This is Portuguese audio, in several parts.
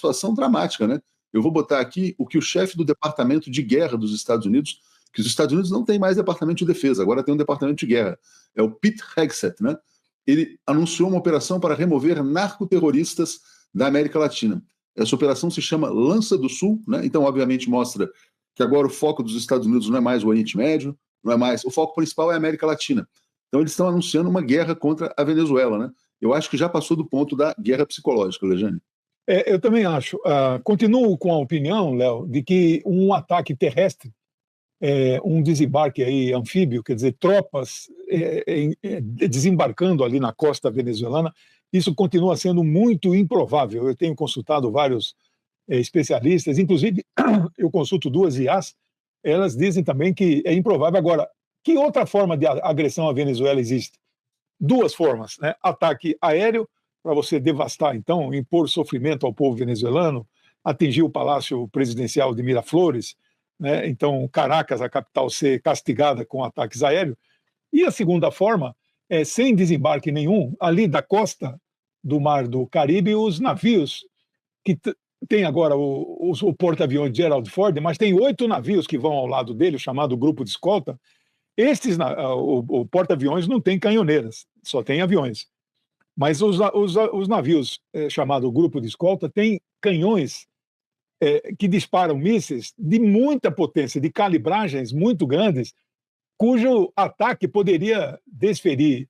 situação dramática, né? Eu vou botar aqui o que o chefe do Departamento de Guerra dos Estados Unidos, que os Estados Unidos não tem mais Departamento de Defesa, agora tem um Departamento de Guerra, é o Pete Hegseth, né? Ele anunciou uma operação para remover narcoterroristas da América Latina. Essa operação se chama Lança do Sul, né? Então, obviamente, mostra que agora o foco dos Estados Unidos não é mais o Oriente Médio, não é mais, o foco principal é a América Latina. Então, eles estão anunciando uma guerra contra a Venezuela, né? Eu acho que já passou do ponto da guerra psicológica, Lejane. Eu também acho. Continuo com a opinião, Léo, de que um ataque terrestre, um desembarque aí anfíbio, quer dizer, tropas desembarcando ali na costa venezuelana, isso continua sendo muito improvável. Eu tenho consultado vários especialistas, inclusive eu consulto duas IAs, elas dizem também que é improvável. Agora, que outra forma de agressão à Venezuela existe? Duas formas, né? Ataque aéreo, para você devastar, então, impor sofrimento ao povo venezuelano, atingir o palácio presidencial de Miraflores, né? Então, Caracas, a capital, ser castigada com ataques aéreos. E a segunda forma é, sem desembarque nenhum, ali da costa do Mar do Caribe, os navios que tem agora o porta-aviões Gerald Ford, mas tem 8 navios que vão ao lado dele, chamado Grupo de Escolta. O porta-aviões não tem canhoneiras, só tem aviões. Mas os navios chamado Grupo de Escolta têm canhões que disparam mísseis de muita potência, de calibragens muito grandes, cujo ataque poderia desferir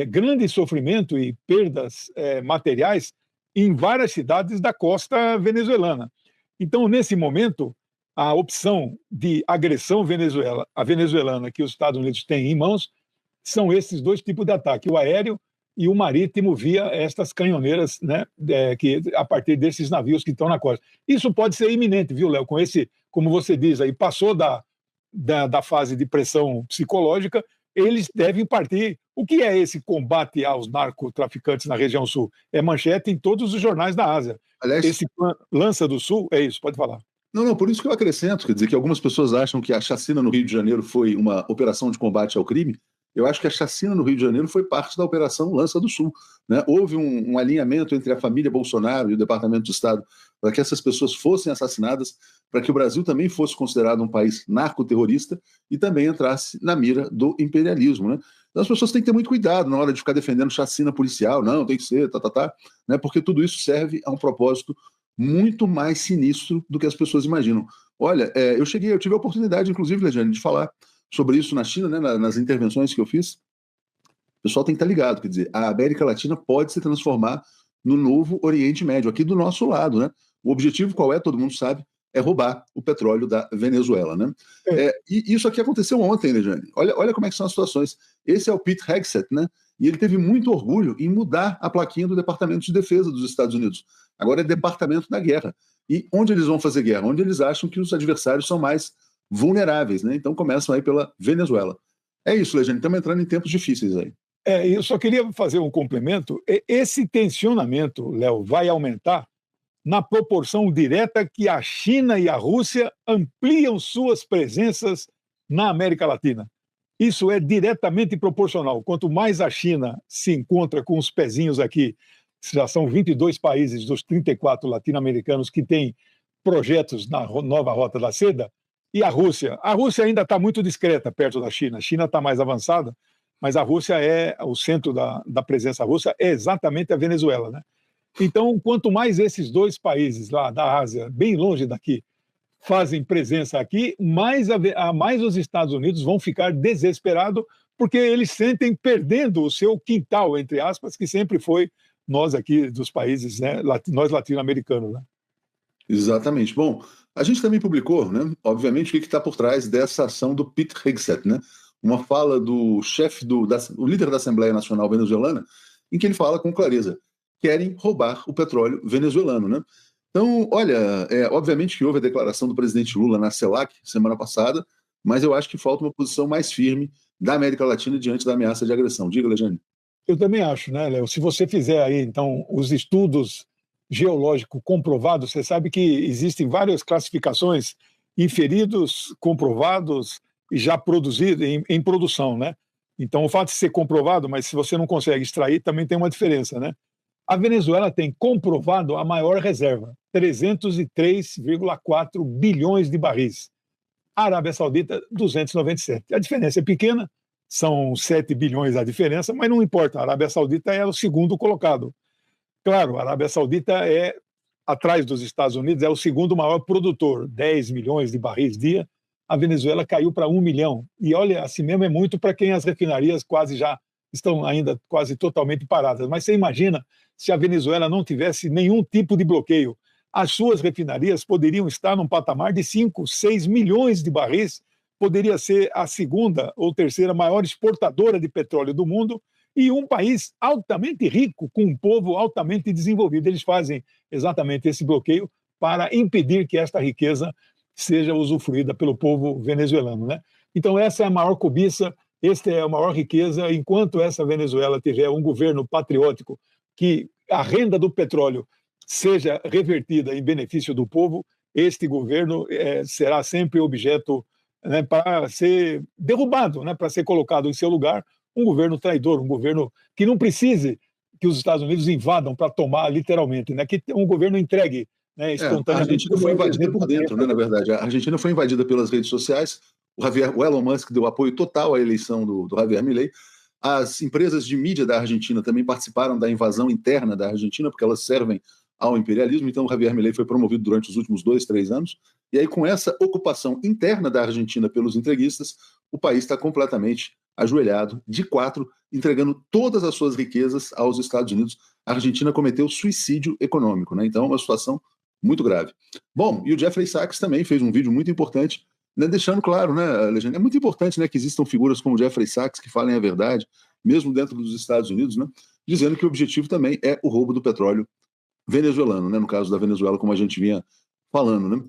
grande sofrimento e perdas materiais em várias cidades da costa venezuelana. Então, nesse momento, a opção de agressão venezuelana que os Estados Unidos têm em mãos são esses dois tipos de ataque, o aéreo e o marítimo via estas canhoneiras, né, que a partir desses navios que estão na costa. Isso pode ser iminente, viu, Léo? Com esse, como você diz aí, passou da fase de pressão psicológica, eles devem partir. O que é esse combate aos narcotraficantes na região sul? É manchete em todos os jornais da Ásia. Aliás, esse Lança do Sul, é isso, pode falar. Não, por isso que eu acrescento, quer dizer, que algumas pessoas acham que a chacina no Rio de Janeiro foi uma operação de combate ao crime. Eu acho que a chacina no Rio de Janeiro foi parte da Operação Lança do Sul, né? Houve um alinhamento entre a família Bolsonaro e o Departamento de Estado para que essas pessoas fossem assassinadas, para que o Brasil também fosse considerado um país narcoterrorista e também entrasse na mira do imperialismo, né? Então as pessoas têm que ter muito cuidado na hora de ficar defendendo chacina policial, não, tem que ser, né? Porque tudo isso serve a um propósito muito mais sinistro do que as pessoas imaginam. Olha, eu tive a oportunidade, inclusive, Lejane, de falar sobre isso na China, né, nas intervenções que eu fiz. O pessoal tem que estar ligado, quer dizer, a América Latina pode se transformar no novo Oriente Médio, aqui do nosso lado, né? O objetivo qual é, todo mundo sabe, é roubar o petróleo da Venezuela, né? E isso aqui aconteceu ontem, né, Jane? Olha como é que são as situações. Esse é o Pete Hegseth, né? E ele teve muito orgulho em mudar a plaquinha do Departamento de Defesa dos Estados Unidos. Agora é Departamento da Guerra. E onde eles vão fazer guerra? Onde eles acham que os adversários são mais vulneráveis, né? Então começam aí pela Venezuela. É isso, Lejane, estamos entrando em tempos difíceis aí. Eu só queria fazer um complemento. Esse tensionamento, Léo, vai aumentar na proporção direta que a China e a Rússia ampliam suas presenças na América Latina. Isso é diretamente proporcional. Quanto mais a China se encontra com os pezinhos aqui, já são 22 países dos 34 latino-americanos que têm projetos na nova Rota da Seda, e a Rússia ainda está muito discreta perto da China. A China está mais avançada, mas a Rússia o centro da presença russa é exatamente a Venezuela, né? Então, quanto mais esses dois países lá da Ásia, bem longe daqui, fazem presença aqui, mais os Estados Unidos vão ficar desesperados, porque eles sentem perdendo o seu quintal, entre aspas, que sempre foi nós aqui dos países, né, nós latino-americanos, né? Exatamente. Bom, a gente também publicou, né, obviamente, o que está por trás dessa ação do Pete Hegseth, né? Uma fala do chefe, o líder da Assembleia Nacional Venezuelana, em que ele fala com clareza: querem roubar o petróleo venezuelano, né? Então, olha, obviamente que houve a declaração do presidente Lula na CELAC semana passada, mas eu acho que falta uma posição mais firme da América Latina diante da ameaça de agressão. Diga, Lejane. Eu também acho, né, Léo? Se você fizer aí, então, os estudos geológicos comprovados, você sabe que existem várias classificações: inferidos, comprovados e já produzidos, em produção, né? Então, o fato de ser comprovado, mas se você não consegue extrair, também tem uma diferença, né? A Venezuela tem comprovado a maior reserva, 303,4 bilhões de barris. A Arábia Saudita, 297. A diferença é pequena, são 7 bilhões a diferença, mas não importa, a Arábia Saudita é o segundo colocado. Claro, a Arábia Saudita é, atrás dos Estados Unidos, é o segundo maior produtor, 10 milhões de barris dia. A Venezuela caiu para 1 milhão. E olha, assim mesmo é muito para quem as refinarias quase já estão ainda quase totalmente paradas. Mas você imagina se a Venezuela não tivesse nenhum tipo de bloqueio. As suas refinarias poderiam estar num patamar de 5, 6 milhões de barris, poderia ser a segunda ou terceira maior exportadora de petróleo do mundo e um país altamente rico, com um povo altamente desenvolvido. Eles fazem exatamente esse bloqueio para impedir que esta riqueza seja usufruída pelo povo venezuelano, né? Então essa é a maior cobiça, esta é a maior riqueza. Enquanto essa Venezuela tiver um governo patriótico, que a renda do petróleo seja revertida em benefício do povo, este governo será sempre objeto, né, para ser derrubado, né, para ser colocado em seu lugar um governo traidor, um governo que não precise que os Estados Unidos invadam para tomar literalmente, né, que um governo entregue, né, espontaneamente. A Argentina foi invadida por dentro, né, na verdade. A Argentina foi invadida pelas redes sociais. O Elon Musk deu apoio total à eleição do Javier Milei. As empresas de mídia da Argentina também participaram da invasão interna da Argentina, porque elas servem ao imperialismo. Então, o Javier Milei foi promovido durante os últimos 2, 3 anos. E aí, com essa ocupação interna da Argentina pelos entreguistas, o país está completamente ajoelhado, de quatro, entregando todas as suas riquezas aos Estados Unidos. A Argentina cometeu suicídio econômico, né? Então, é uma situação muito grave. Bom, e o Jeffrey Sachs também fez um vídeo muito importante, né, deixando claro, né, Alexandre, é muito importante, né, que existam figuras como o Jeffrey Sachs que falem a verdade, mesmo dentro dos Estados Unidos, né, dizendo que o objetivo também é o roubo do petróleo venezuelano, né, no caso da Venezuela, como a gente vinha falando, né.